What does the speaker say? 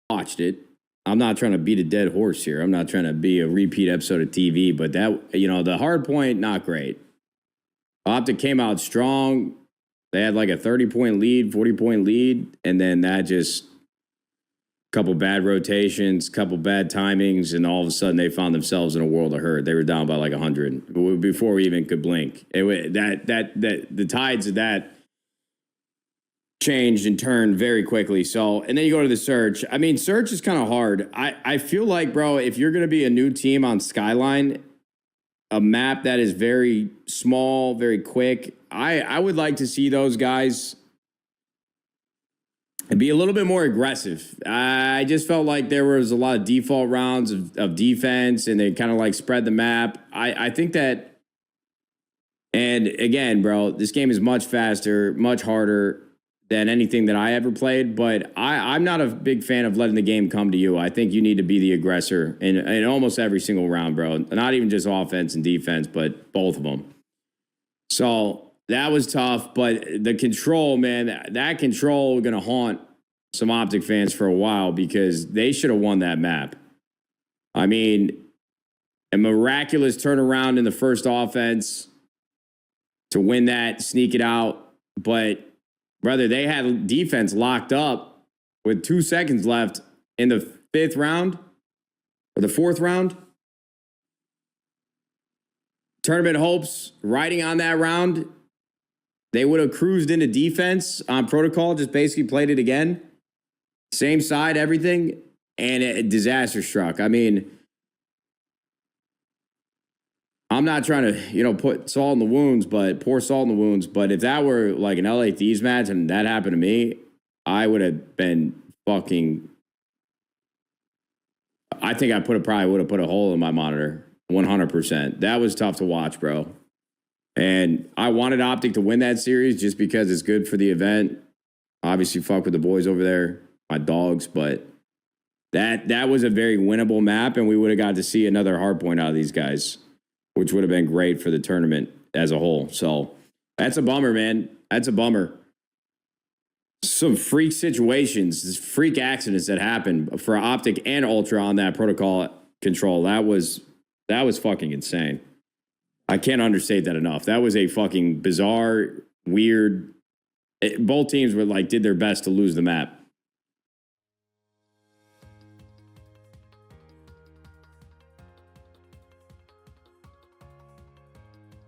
watched it. I'm not trying to beat a dead horse here. I'm not trying to be a repeat episode of TV, but that, the hard point, not great. OpTic came out strong. They had like a 30-point lead, 40-point lead, and then that just couple bad rotations, couple bad timings, and all of a sudden they found themselves in a world of hurt. They were down by like 100 before we even could blink. The tides of that changed and turned very quickly. So, and then you go to the search. I mean, search is kind of hard. I feel like, bro, if you're going to be a new team on Skyline, a map that is very small, very quick, I would like to see those guys and be a little bit more aggressive. I just felt like there was a lot of default rounds of defense, and they kind of like spread the map. I think that, and again, bro, this game is much faster, much harder than anything that I ever played, but I'm not a big fan of letting the game come to you. I think you need to be the aggressor in almost every single round, bro. Not even just offense and defense, but both of them. So that was tough, but the control, man, that control going to haunt some OpTic fans for a while because they should have won that map. I mean, a miraculous turnaround in the first offense to win that, sneak it out, but brother, they had defense locked up with 2 seconds left in the 5th round or the 4th round. Tournament hopes riding on that round. They would have cruised into defense on protocol, just basically played it again. Same side, everything, and a disaster struck. I mean, I'm not trying to, put salt in the wounds, but pour salt in the wounds. But if that were like an LA Thieves match and that happened to me, I would have been fucking. I think I probably would have put a hole in my monitor, 100%. That was tough to watch, bro. And I wanted OpTic to win that series just because it's good for the event. Obviously, fuck with the boys over there, my dogs, but that was a very winnable map, and we would have got to see another hard point out of these guys, which would have been great for the tournament as a whole. So that's a bummer, man. That's a bummer. Some freak situations, freak accidents that happened for OpTic and Ultra on that protocol control. That was fucking insane. I can't understate that enough. That was a fucking bizarre, weird. Both teams were did their best to lose the map.